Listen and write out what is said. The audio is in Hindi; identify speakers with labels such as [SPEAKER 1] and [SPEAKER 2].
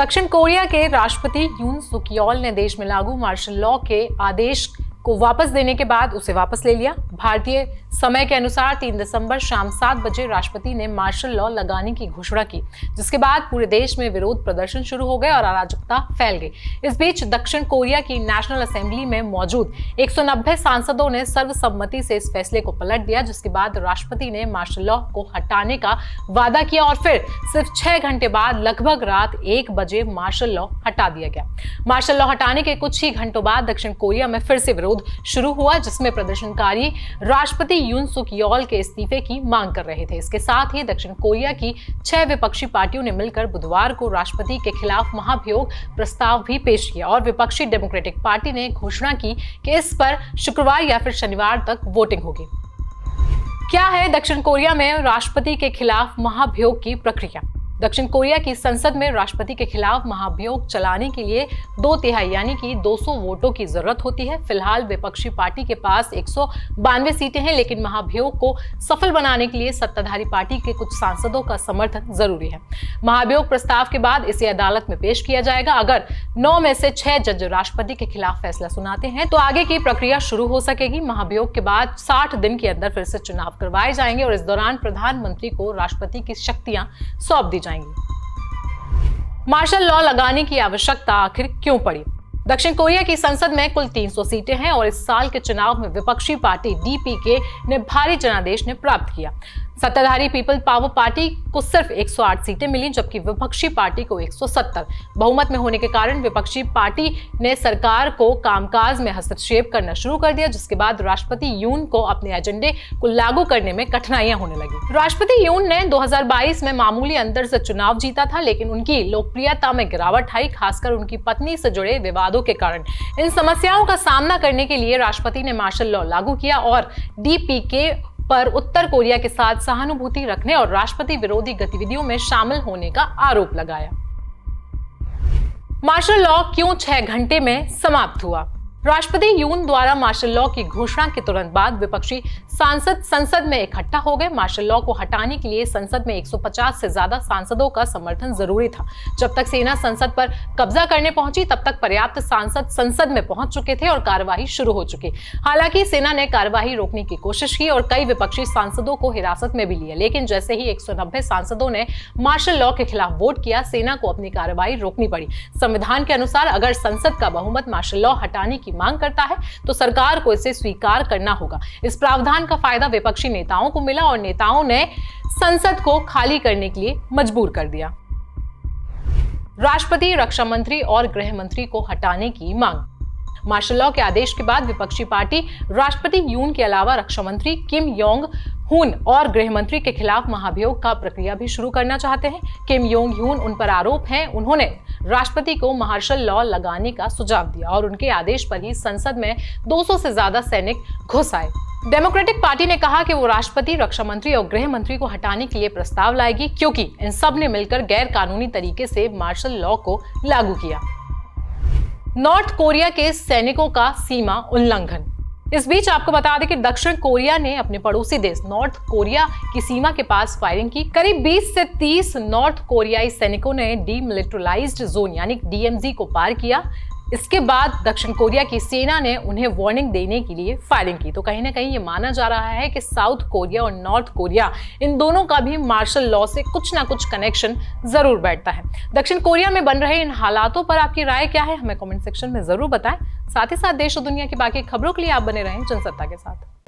[SPEAKER 1] दक्षिण कोरिया के राष्ट्रपति यून सुक यॉल ने देश में लागू मार्शल लॉ के आदेश को वापस देने के बाद उसे वापस ले लिया। भारतीय समय के अनुसार 3 दिसंबर शाम 7 बजे राष्ट्रपति ने मार्शल लॉ लगाने की घोषणा की, जिसके बाद पूरे देश में विरोध प्रदर्शन शुरू हो गए और अराजकता फैल गई। इस बीच दक्षिण कोरिया की नेशनल असेंबली में मौजूद 190 सांसदों ने सर्वसम्मति से इस फैसले को पलट दिया, जिसके बाद राष्ट्रपति ने मार्शल लॉ को हटाने का वादा किया और फिर सिर्फ 6 घंटे बाद लगभग रात 1 बजे मार्शल लॉ हटा दिया गया। मार्शल लॉ हटाने के कुछ ही घंटों बाद दक्षिण कोरिया में फिर से शुरू हुआ, जिसमें प्रदर्शनकारी राष्ट्रपति यून सुक यॉल के इस्तीफे की मांग कर रहे थे। इसके साथ ही दक्षिण कोरिया की 6 विपक्षी पार्टियों ने मिलकर बुधवार को राष्ट्रपति के खिलाफ महाभियोग प्रस्ताव भी पेश किया और विपक्षी डेमोक्रेटिक पार्टी ने घोषणा की कि इस पर शुक्रवार या फिर शनिवार तक वोटिंग होगी। क्या है दक्षिण कोरिया में राष्ट्रपति के खिलाफ महाभियोग की प्रक्रिया? दक्षिण कोरिया की संसद में राष्ट्रपति के खिलाफ महाभियोग चलाने के लिए 2/3 यानी कि 200 वोटों की जरूरत होती है। फिलहाल विपक्षी पार्टी के पास 192 सीटें हैं, लेकिन महाभियोग को सफल बनाने के लिए सत्ताधारी पार्टी के कुछ सांसदों का समर्थन जरूरी है। महाभियोग प्रस्ताव के बाद इसे अदालत में पेश किया जाएगा। अगर 9 में से 6 जज राष्ट्रपति के खिलाफ फैसला सुनाते हैं तो आगे की प्रक्रिया शुरू हो सकेगी। महाभियोग के बाद 60 दिन के अंदर फिर से चुनाव करवाए जाएंगे और इस दौरान प्रधानमंत्री को राष्ट्रपति की शक्तियां सौंप दी जाएंगी। मार्शल लॉ लगाने की आवश्यकता आखिर क्यों पड़ी? दक्षिण कोरिया की संसद में कुल 300 सीटें हैं और इस साल के चुनाव में विपक्षी पार्टी DPK ने भारी जनादेश ने प्राप्त किया। सत्ताधारी पीपल पावर पार्टी को सिर्फ 108 सीटें मिली, जबकि विपक्षी पार्टी को 170। बहुमत में होने के कारण विपक्षी पार्टी ने सरकार को कामकाज में हस्तक्षेप करना शुरू कर दिया, जिसके बाद राष्ट्रपति यून को अपने एजेंडे को लागू करने में कठिनाइयां होने लगी। राष्ट्रपति यून ने 2022 में मामूली अंतर से चुनाव जीता था, लेकिन उनकी लोकप्रियता में गिरावट आई, खासकर उनकी पत्नी से जुड़े विवादों के कारण। इन समस्याओं का सामना करने के लिए राष्ट्रपति ने मार्शल लॉ लागू किया और DPK पर उत्तर कोरिया के साथ सहानुभूति रखने और राष्ट्रपति विरोधी गतिविधियों में शामिल होने का आरोप लगाया। मार्शल लॉ क्यों 6 घंटे में समाप्त हुआ? राष्ट्रपति यून द्वारा मार्शल लॉ की घोषणा के तुरंत बाद विपक्षी सांसद संसद में इकट्ठा हो गए। मार्शल लॉ को हटाने के लिए संसद में 150 से ज्यादा सांसदों का समर्थन जरूरी था। जब तक सेना संसद पर कब्जा करने पहुंची, तब तक पर्याप्त सांसद संसद में पहुंच चुके थे और कार्यवाही शुरू हो चुकी। हालांकि सेना ने कार्यवाही रोकने की कोशिश की और कई विपक्षी सांसदों को हिरासत में भी लिया, लेकिन जैसे ही 190 सांसदों ने मार्शल लॉ के खिलाफ वोट किया, सेना को अपनी कार्यवाही रोकनी पड़ी। संविधान के अनुसार अगर संसद का बहुमत मार्शल लॉ हटाने की मांग करता है तो सरकार को इसे स्वीकार करना होगा। इस प्रावधान का फायदा विपक्षी नेताओं को मिला और नेताओं ने संसद को खाली करने के लिए मजबूर कर दिया। राष्ट्रपति, रक्षा मंत्री और गृह मंत्री को हटाने की मांग। मार्शल लॉ के आदेश के बाद विपक्षी पार्टी राष्ट्रपति यून के अलावा रक्षा मंत्री किम योंग हुन और गृह मंत्री के खिलाफ महाभियोग का प्रक्रिया भी शुरू करना चाहते हैं। किम योंग हुन उन पर आरोप है उन्होंने राष्ट्रपति को मार्शल लॉ लगाने का सुझाव दिया और उनके आदेश पर ही संसद में 200 से ज्यादा सैनिक घुस आए। डेमोक्रेटिक पार्टी ने कहा कि वो राष्ट्रपति, रक्षा मंत्री और गृह मंत्री को हटाने के लिए प्रस्ताव लाएगी, क्योंकि इन सब ने मिलकर गैर कानूनी तरीके से मार्शल लॉ को लागू किया। नॉर्थ कोरिया के सैनिकों का सीमा उल्लंघन। इस बीच आपको बता दें कि दक्षिण कोरिया ने अपने पड़ोसी देश नॉर्थ कोरिया की सीमा के पास फायरिंग की। करीब 20 से 30 नॉर्थ कोरियाई सैनिकों ने डीमिलिटराइज्ड जोन यानी DMZ को पार किया। इसके बाद दक्षिण कोरिया की सेना ने उन्हें वार्निंग देने के लिए फायरिंग की। तो कहीं ना कहीं ये माना जा रहा है कि साउथ कोरिया और नॉर्थ कोरिया इन दोनों का भी मार्शल लॉ से कुछ ना कुछ कनेक्शन जरूर बैठता है। दक्षिण कोरिया में बन रहे इन हालातों पर आपकी राय क्या है, हमें कमेंट सेक्शन में जरूर बताएं। साथ ही साथ देश और दुनिया की बाकी खबरों के लिए आप बने रहें जनसत्ता के साथ।